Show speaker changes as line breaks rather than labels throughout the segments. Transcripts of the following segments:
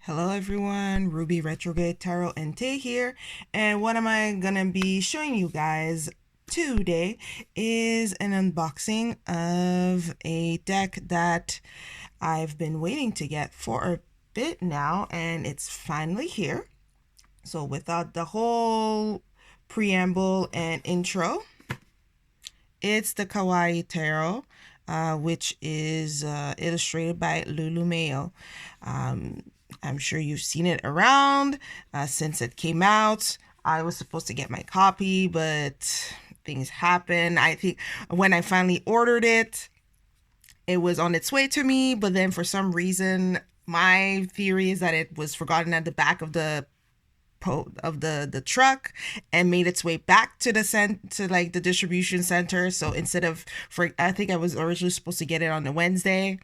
Hello everyone, Ruby Retrograde Tarot and Tay here, and what am I gonna be showing you guys today is an unboxing of a deck that I've been waiting to get for a bit now, and it's finally here. So without the whole preamble and intro, it's the Kawaii Tarot, which is illustrated by Lulu Mayo. I'm sure you've seen it around since it came out. I was supposed to get my copy, but things happen. I think when I finally ordered it, it was on its way to me, but then for some reason, my theory is that it was forgotten at the back of the truck and made its way back to the distribution center. So instead of, I think I was originally supposed to get it on the Wednesday,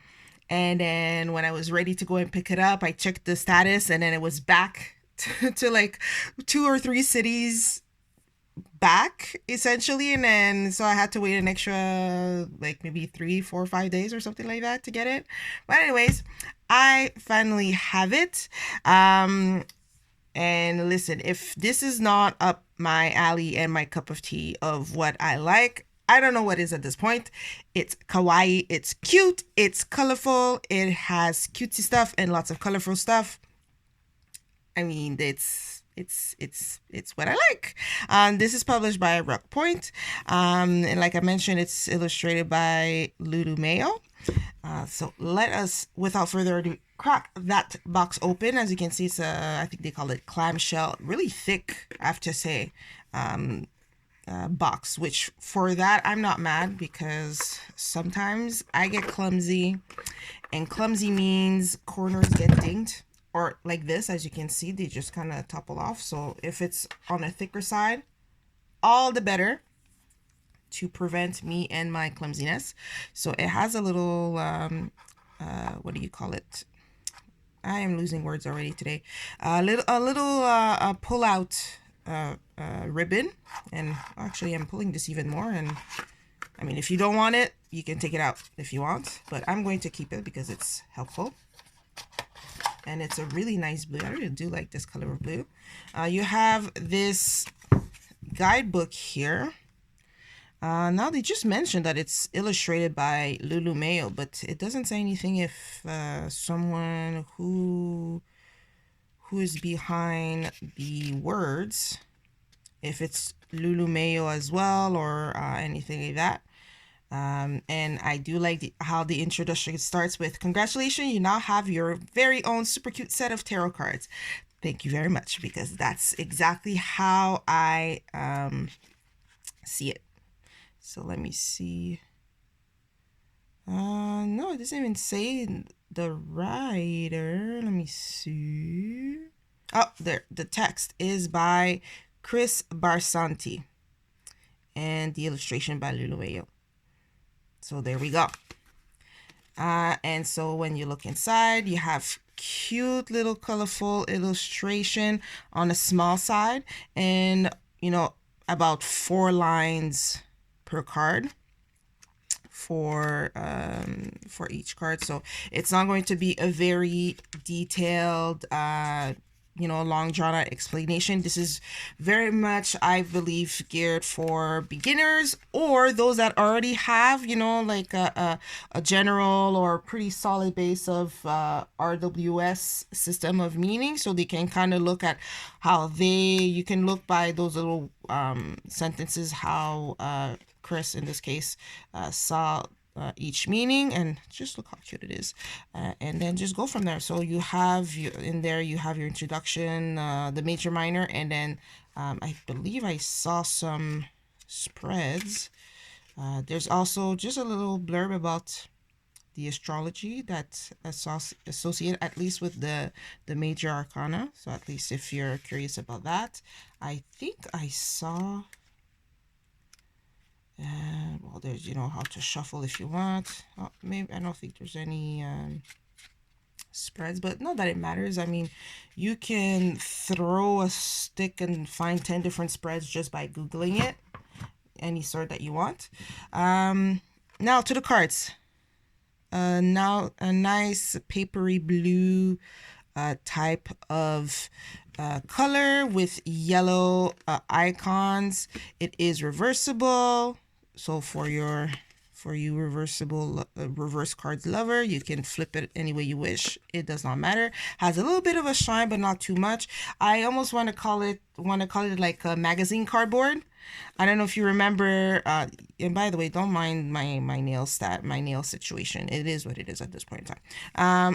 and then when I was ready to go and pick it up, I checked the status, and then it was back to like 2 or 3 cities back essentially, and then so I had to wait an extra like maybe 3, 4, 5 days or something like that to get it. But anyways, I finally have it. And listen, if this is not up my alley and my cup of tea of what I like, I don't know what is at this point. It's kawaii, it's cute, it's colorful, it has cutesy stuff and lots of colorful stuff. I mean, it's what I like. This is published by Rock Point. And like I mentioned, it's illustrated by Lulu Mayo. So let us, without further ado, crack that box open. As you can see, it's I think they call it clamshell, really thick, I have to say, box, which for that, I'm not mad, because sometimes I get clumsy, and clumsy means corners get dinged, or like this, as you can see, they just kind of topple off. So if it's on a thicker side, all the better to prevent me and my clumsiness. So it has a little, what do you call it? I am losing words already today. A little pull out ribbon, and actually I'm pulling this even more. And I mean, if you don't want it, you can take it out if you want, but I'm going to keep it because it's helpful. And it's a really nice blue. I really do like this color of blue. You have this guidebook here. Now they just mentioned that it's illustrated by Lulu Mayo, but it doesn't say anything if someone who is behind the words, if it's Lulu Mayo as well, or anything like that. And I do like how the introduction starts with, "Congratulations, you now have your very own super cute set of tarot cards." Thank you very much, because that's exactly how I see it. So let me see. No, it doesn't even say the writer. Let me see. Oh, there. The text is by Chris Barsanti, and the illustration by Lulu Mayo. So there we go. And so when you look inside, you have cute little colorful illustration on the small side, and about 4 lines per card for each card. So it's not going to be a very detailed long drawn out explanation. This is very much, I believe, geared for beginners, or those that already have like a general or pretty solid base of RWS system of meaning, so they can kind of look at how you can look by those little sentences, how Chris in this case saw each meaning, and just look how cute it is, and then just go from there. So you have in there, you have your introduction, the major, minor, and then I believe I saw some spreads. There's also just a little blurb about the astrology that's associated, at least with the major arcana. So at least if you're curious about that, I think I saw. Well, there's how to shuffle if you want. Maybe I don't think there's any spreads, but not that it matters. I mean, you can throw a stick and find 10 different spreads just by googling it, any sort that you want. Now to the cards. Now a nice papery blue type of color with yellow icons. It is reversible, so for you reverse cards lover, you can flip it any way you wish. It does not matter. Has a little bit of a shine, but not too much. I almost want to call it like a magazine cardboard. I don't know if you remember, and by the way, don't mind my nail situation. It is what it is at this point in time. I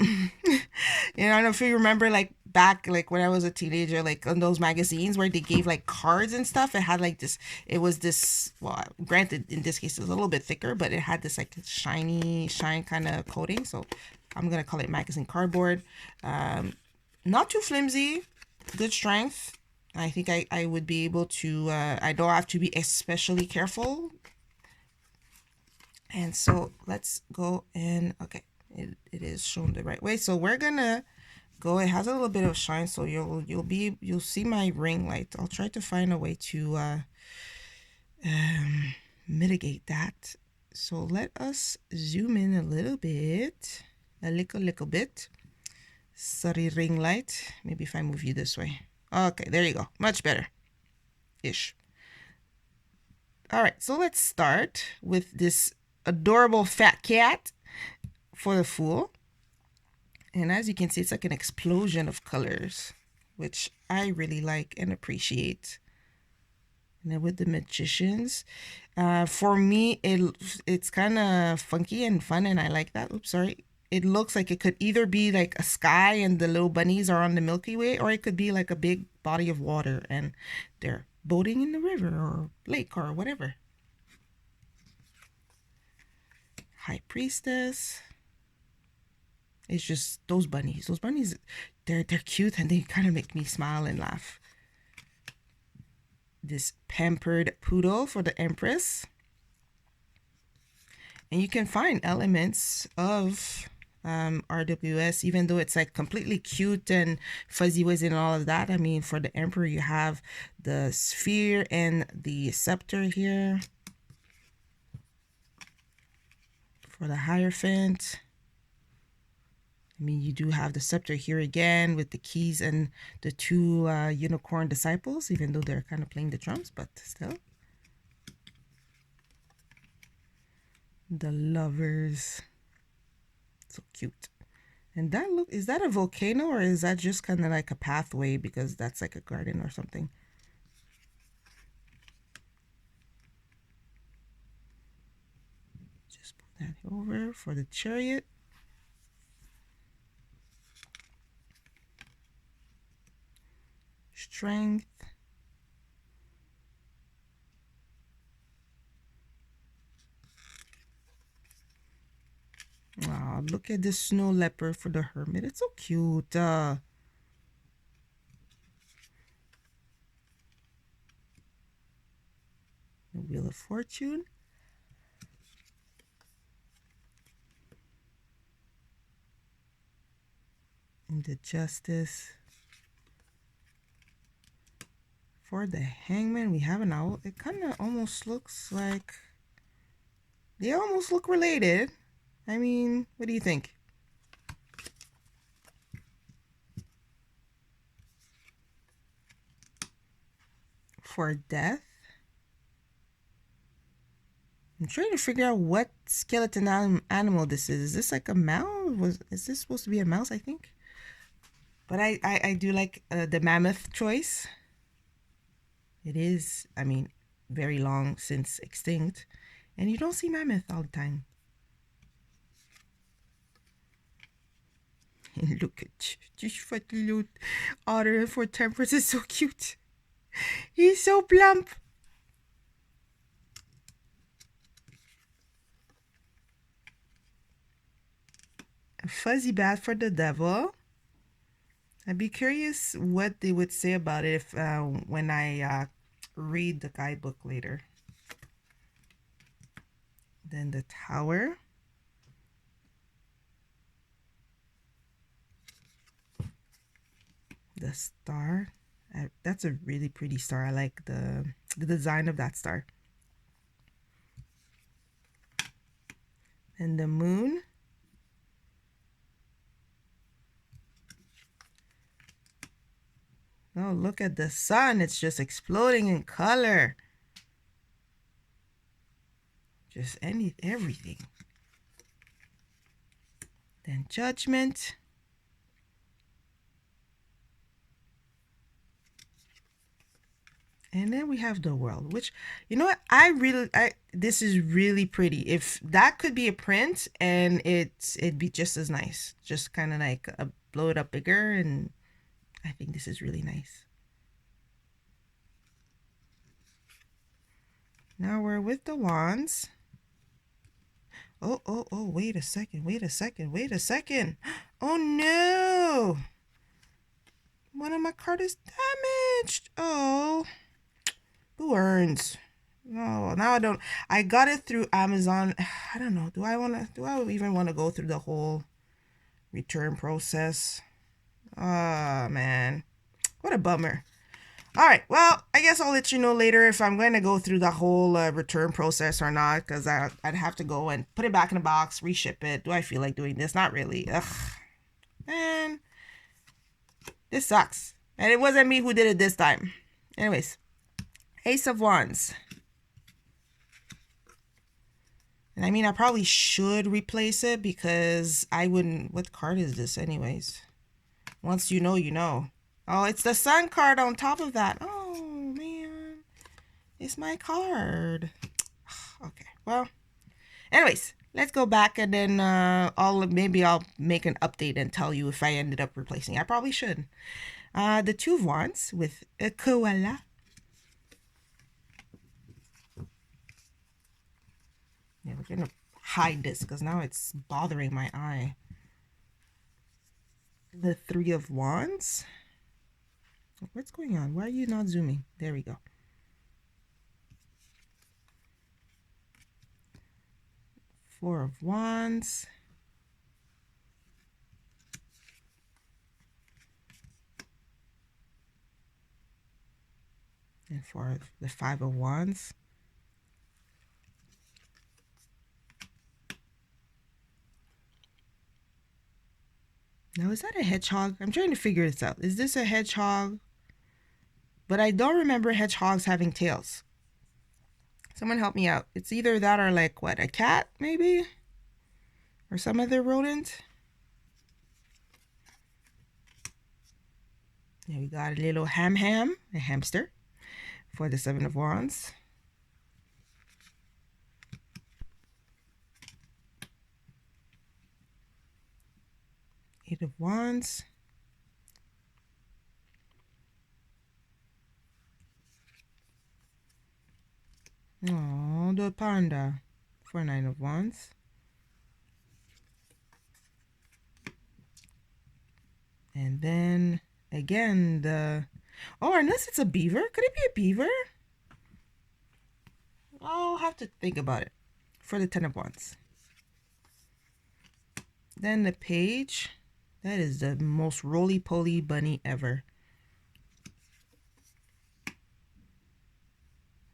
don't know if you remember, like back, like when I was a teenager, like on those magazines where they gave like cards and stuff. It had like this. It was this. Well, granted, in this case, it was a little bit thicker, but it had this like shine kind of coating. So I'm gonna call it magazine cardboard. Not too flimsy, good strength. I think I would be able to, I don't have to be especially careful. And so let's go and, okay, it is shown the right way. So we're gonna go, it has a little bit of shine, so you'll see my ring light. I'll try to find a way to mitigate that. So let us zoom in a little bit, a little bit. Sorry, ring light. Maybe if I move you this way. Okay, there you go. Much better. Ish. All right, so let's start with this adorable fat cat for the Fool. And as you can see, it's like an explosion of colors, which I really like and appreciate. And then with the Magicians, for me, it's kind of funky and fun, and I like that. Oops, sorry. It looks like it could either be like a sky and the little bunnies are on the Milky Way, or it could be like a big body of water and they're boating in the river or lake or whatever. High Priestess. It's just those bunnies. Those bunnies, they're cute and they kind of make me smile and laugh. This Pampered Poodle for the Empress. And you can find elements of RWS, even though it's like completely cute and fuzzy wuzzy and all of that. I mean, for the Emperor, you have the sphere and the scepter here. For the Hierophant, I mean, you do have the scepter here again with the keys and the two unicorn disciples, even though they're kind of playing the drums, but still. The Lovers. So cute. And that look, is that a volcano or is that just kind of like a pathway because that's like a garden or something? Just put that over for the Chariot. Strength. Oh, look at this snow leopard for the Hermit. It's so cute. The Wheel of Fortune. And the Justice. For the Hangman, we have an owl. It kind of almost looks like... They almost look related. I mean, what do you think? For Death. I'm trying to figure out what skeleton animal this is. Is this like a mouse? Is this supposed to be a mouse, I think? But I do like the mammoth choice. It is, I mean, very long since extinct. And you don't see mammoth all the time. And look at this fat little otter for Temperance is so cute. He's so plump. A fuzzy bat for the Devil. I'd be curious what they would say about it if when I read the guidebook later. Then the Tower. The Star. That's a really pretty star. I like the design of that star. And the Moon. Oh, look at the sun. It's just exploding in color. Just everything. Then Judgment. And then we have the World, which, you know what? This is really pretty. If that could be a print and it'd be just as nice. Just kind of like blow it up bigger, and I think this is really nice. Now we're with the Wands. Oh, wait a second. Oh no! One of my cards is damaged. Oh. Who earns? No, now I don't. I got it through Amazon. I don't know. Do I even want to go through the whole return process? Ah, man. What a bummer. All right. Well, I guess I'll let you know later if I'm going to go through the whole return process or not, because I'd have to go and put it back in the box, reship it. Do I feel like doing this? Not really. Ugh. Man. This sucks. And it wasn't me who did it this time. Anyways. Ace of Wands. And I mean, I probably should replace it because I wouldn't... What card is this anyways? Once you know, you know. Oh, it's the Sun card on top of that. Oh, man. It's my card. Okay, well. Anyways, let's go back and then maybe I'll make an update and tell you if I ended up replacing. I probably should. The Two of Wands with a koala. Yeah, we're going to hide this because now it's bothering my eye. The Three of Wands. What's going on? Why are you not zooming? There we go. Four of Wands. And for the Five of Wands. Now, is that a hedgehog? I'm trying to figure this out. Is this a hedgehog? But I don't remember hedgehogs having tails. Someone help me out. It's either that or like, what, a cat, maybe? Or some other rodent? There we got a little a hamster, for the Seven of Wands. Eight of Wands. Oh, the panda, for Nine of Wands. And then again the... Oh, unless it's a beaver. Could it be a beaver? I'll have to think about it. For the Ten of Wands. Then the Page. That is the most roly-poly bunny ever.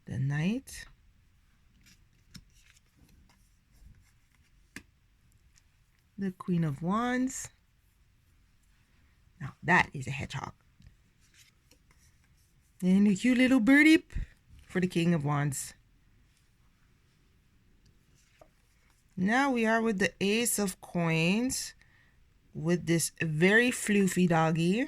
The Knight. The Queen of Wands. Now that is a hedgehog. And a cute little birdie for the King of Wands. Now we are with the Ace of Coins with this very floofy doggy.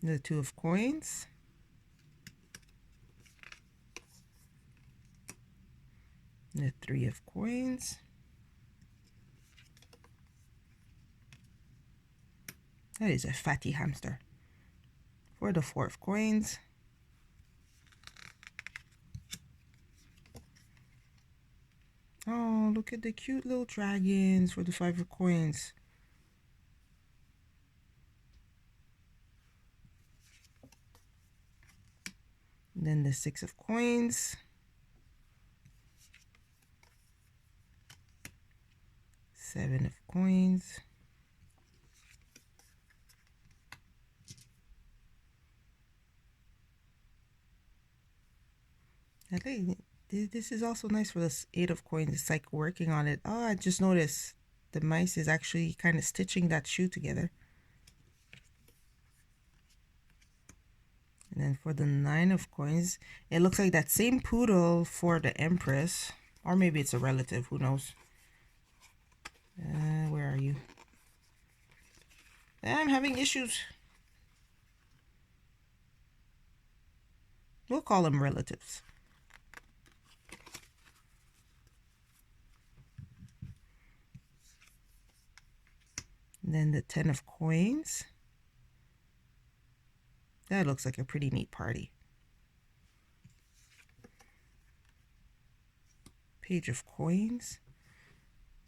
The Two of Coins. The Three of Coins. That is a fatty hamster. For the Four of Coins. Oh, look at the cute little dragons for the Five of Coins. Then the Six of Coins. Seven of Coins. I think this is also nice for this Eight of Coins. It's like working on it. Oh, I just noticed the mice is actually kind of stitching that shoe together. And then for the 9 of coins, it looks like that same poodle for the Empress. Or maybe it's a relative, who knows. Where are you? I'm having issues. We'll call them relatives. And then the 10 of coins. That looks like a pretty neat party. Page of coins.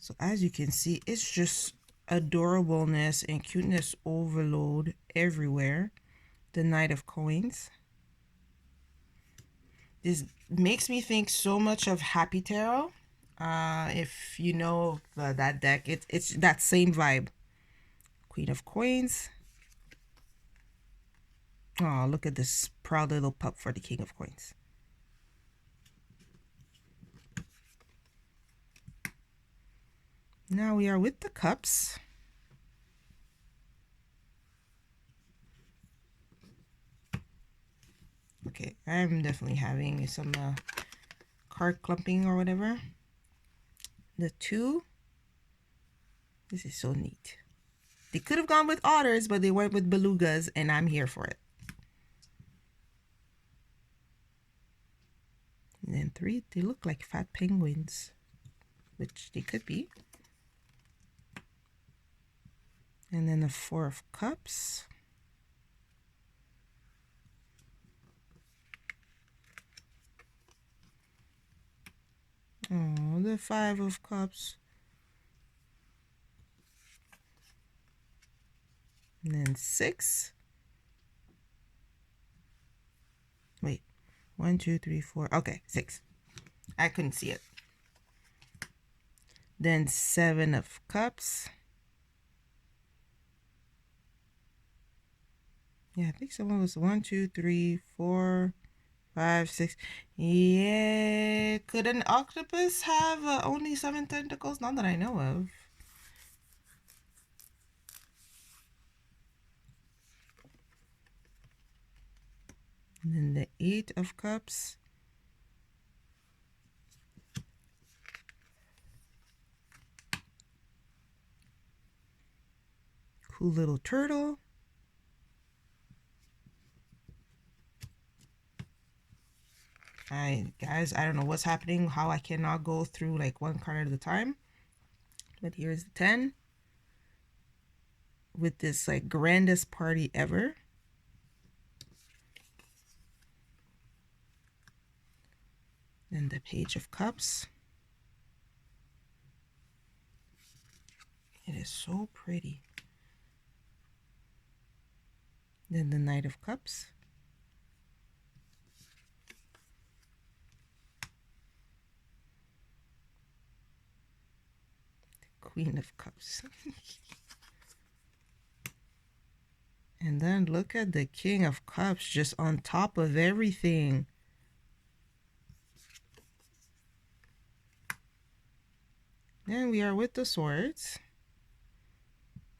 So as you can see, it's just adorableness and cuteness overload everywhere. The Knight of Coins. This makes me think so much of Happy Tarot. If you know that deck, it's that same vibe. Queen of Coins. Oh, look at this proud little pup for the King of Coins. Now we are with the cups. Okay, I'm definitely having some card clumping or whatever. The 2. This is so neat. They could have gone with otters, but they went with belugas, and I'm here for it. And then 3, they look like fat penguins, which they could be. And then the 4 of Cups. Oh, the 5 of Cups. And then 6. Wait, 1, 2, 3, 4. Okay, 6. I couldn't see it. Then 7 of Cups. Yeah, I think someone was 1, 2, 3, 4, 5, 6. Yeah, could an octopus have only 7 tentacles? Not that I know of. And then the 8 of Cups. Cool little turtle. Guys, I don't know what's happening, how I cannot go through like one card at a time. But here's the 10. With this like grandest party ever. Then the Page of Cups. It is so pretty. Then the Knight of Cups. The Queen of Cups. And then look at the King of Cups just on top of everything. Then we are with the swords.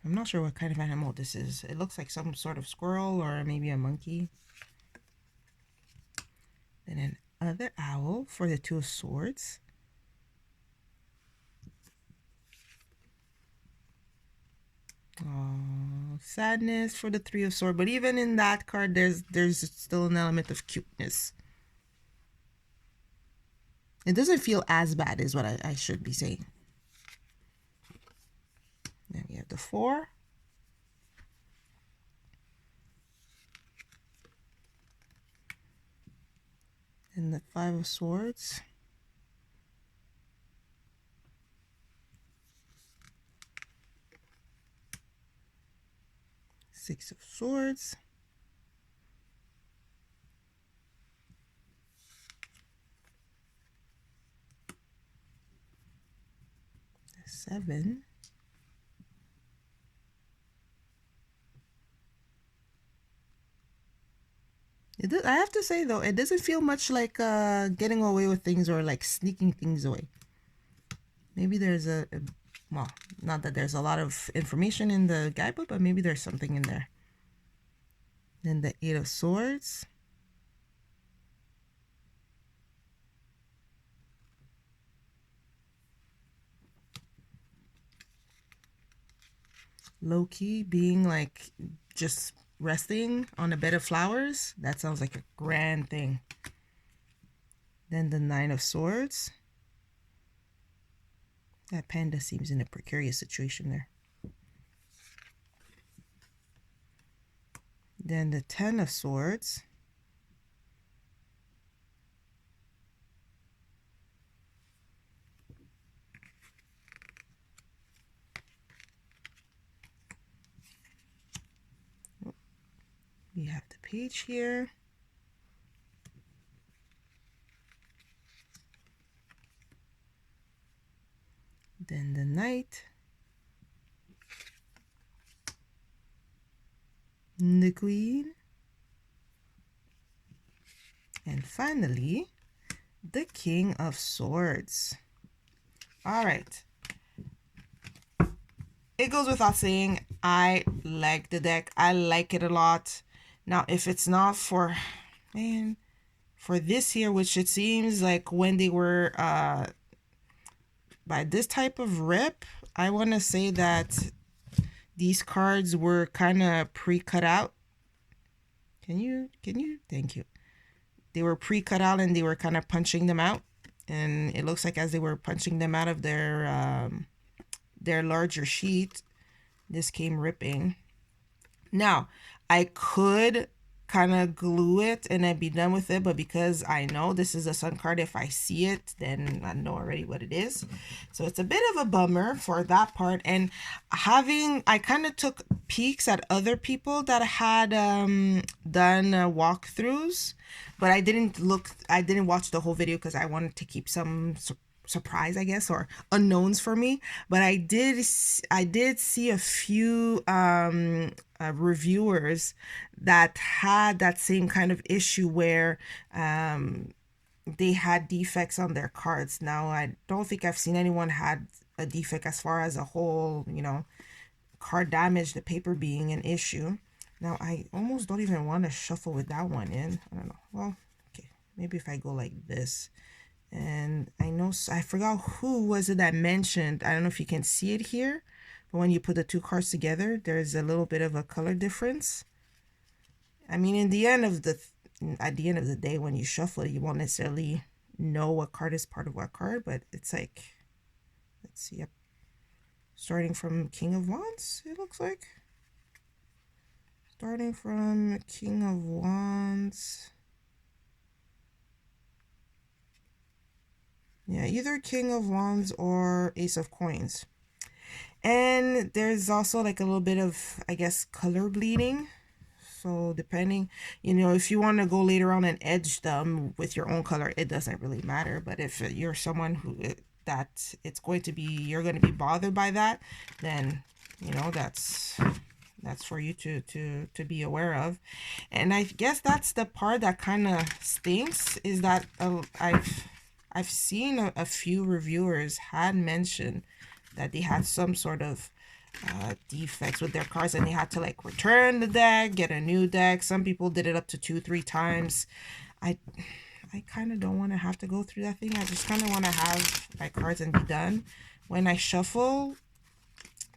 I'm not sure what kind of animal this is. It looks like some sort of squirrel or maybe a monkey. Then another owl for the 2 of swords. Oh, sadness for the 3 of swords. But even in that card, there's still an element of cuteness. It doesn't feel as bad is what I should be saying. Then we have the 4. And the 5 of swords. Six of swords. The 7. I have to say though, it doesn't feel much like getting away with things or like sneaking things away. Maybe there's a Well, not that there's a lot of information in the guidebook, but maybe there's something in there. Then the Eight of Swords. Low-key being like just resting on a bed of flowers. That sounds like a grand thing. Then the Nine of Swords. That panda seems in a precarious situation there. Then the Ten of Swords. We have the Page here. Then the Knight. The Queen. And finally, the King of Swords. All right. It goes without saying, I like the deck. I like it a lot. Now, if it's not for, man, for this year, which it seems like when they were by this type of rip, I want to say that these cards were kind of pre-cut out. Can you? Thank you. They were pre-cut out and they were kind of punching them out. And it looks like as they were punching them out of their larger sheet, this came ripping. Now, I could kind of glue it and then be done with it, but because I know this is a sun card, if I see it, then I know already what it is. So it's a bit of a bummer for that part. And I kind of took peeks at other people that had done walkthroughs, but I didn't watch the whole video because I wanted to keep some surprise, I guess, or unknowns for me. But I did see a few reviewers that had that same kind of issue where they had defects on their cards. Now, I don't think I've seen anyone had a defect as far as a whole, card damage, the paper being an issue. Now, I almost don't even want to shuffle with that one in. I don't know. Well, okay, maybe if I go like this. And I forgot who was it that mentioned, I don't know if you can see it here, but when you put the two cards together, there's a little bit of a color difference. I mean, at the end of the day, when you shuffle it, you won't necessarily know what card is part of what card, but it's like, let's see, yep. Starting from King of Wands, it looks like. Starting from King of Wands. Yeah, either King of Wands or Ace of Coins. And there's also like a little bit of, I guess, color bleeding. So depending, if you want to go later on and edge them with your own color, it doesn't really matter. But if you're someone you're going to be bothered by that, then, that's for you to be aware of. And I guess that's the part that kind of stinks, is that I've seen a few reviewers had mentioned that they had some sort of defects with their cards and they had to like return the deck, get a new deck. Some people did it up to 2-3 times. I kind of don't want to have to go through that thing. I just kind of want to have my cards and be done. When I shuffle,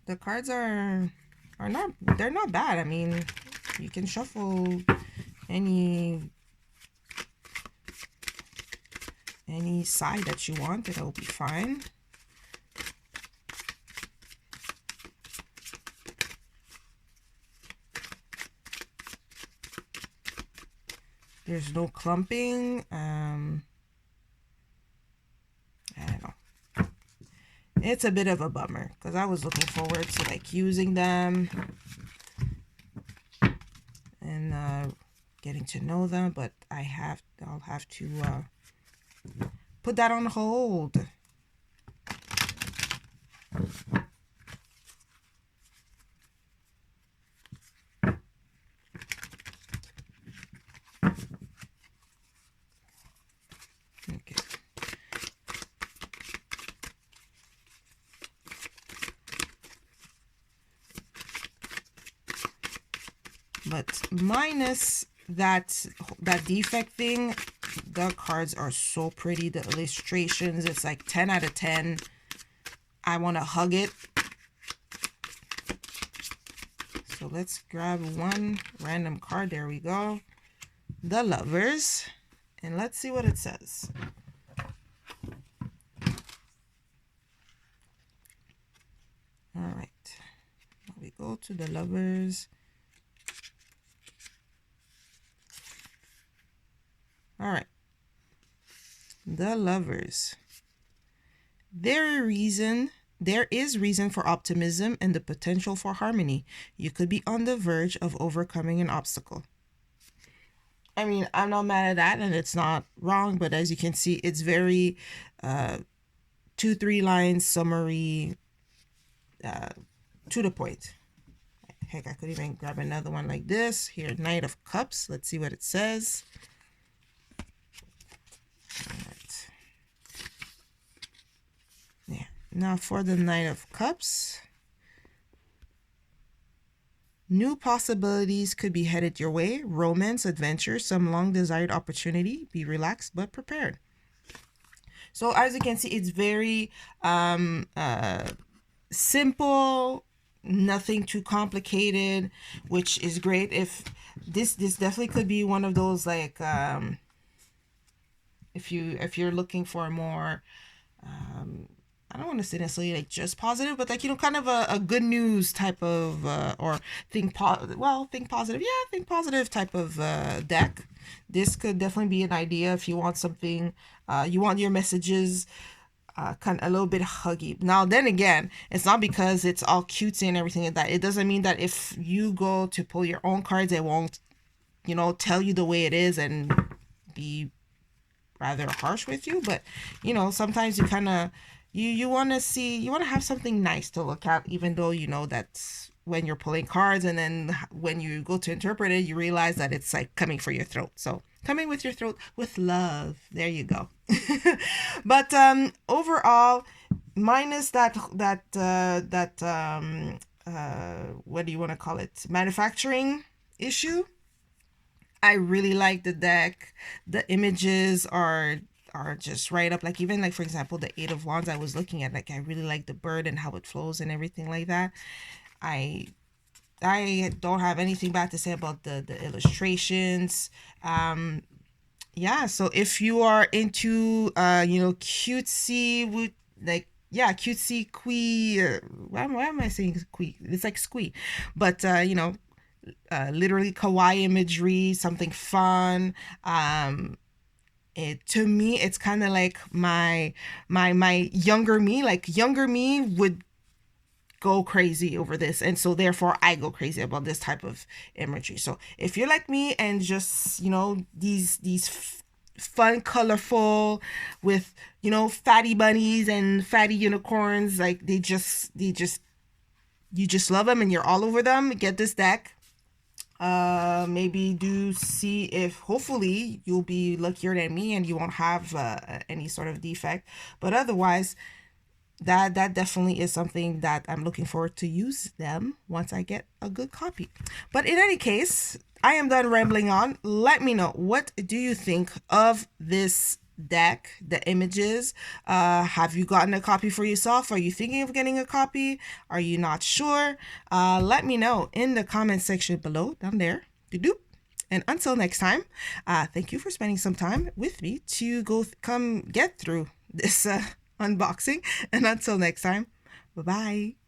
the cards they're not bad. I mean, you can shuffle any side that you want, it'll be fine. There's no clumping. I don't know. It's a bit of a bummer because I was looking forward to like using them and getting to know them, but I'll have to put that on hold. Okay. But minus that defect thing, the cards are so pretty. The illustrations, it's like 10 out of 10. I want to hug it. So let's grab one random card. There we go. The Lovers. And let's see what it says. All right. We go to the Lovers. All right. The Lovers. There is reason for optimism and the potential for harmony. You could be on the verge of overcoming an obstacle. I mean, I'm not mad at that, and it's not wrong, but as you can see, it's very 2-3 lines summary, to the point. Heck, I could even grab another one like this. Here, Knight of Cups. Let's see what it says. All right. Yeah. Now for the Knight of Cups. New possibilities could be headed your way. Romance, adventure, some long-desired opportunity. Be relaxed but prepared. So as you can see, it's very simple, nothing too complicated, which is great. If this definitely could be one of those, like if you're looking for a more I don't want to say necessarily like just positive, but like, you know, kind of a good news type of or think positive type of deck. This could definitely be an idea if you want something, you want your messages kind of a little bit huggy. Now then again, it's not because it's all cutesy and everything like that. It doesn't mean that if you go to pull your own cards, it won't, you know, tell you the way it is and be rather harsh with you. But you know, sometimes you kind of you want to have something nice to look at, even though you know that's when you're pulling cards, and then when you go to interpret it, you realize that it's like coming for your throat. So coming with your throat with love. There you go. But overall, minus that what do you want to call it, manufacturing issue, I really like the deck. The images are just right up. Like, even like, for example, the Eight of Wands I was looking at, like, I really like the bird and how it flows and everything like that. I don't have anything bad to say about the illustrations. Yeah, so if you are into you know, cutesy with like, yeah, cutesy why am I saying quee? It's like squee, but you know, literally kawaii imagery, something fun. To me, it's kind of like my younger me. Like, younger me would go crazy over this, and so therefore I go crazy about this type of imagery. So if you're like me and just, you know, these fun, colorful, with, you know, fatty bunnies and fatty unicorns, like you just love them and you're all over them, get this deck. Maybe do see if hopefully you'll be luckier than me and you won't have any sort of defect. But otherwise, that definitely is something that I'm looking forward to use them once I get a good copy. But in any case, I am done rambling on. Let me know, what do you think of this deck, the images? Have you gotten a copy for yourself? Are you thinking of getting a copy? Are you not sure? Let me know in the comment section below, down there. Doop. And until next time, thank you for spending some time with me to come get through this unboxing. And until next time, bye-bye.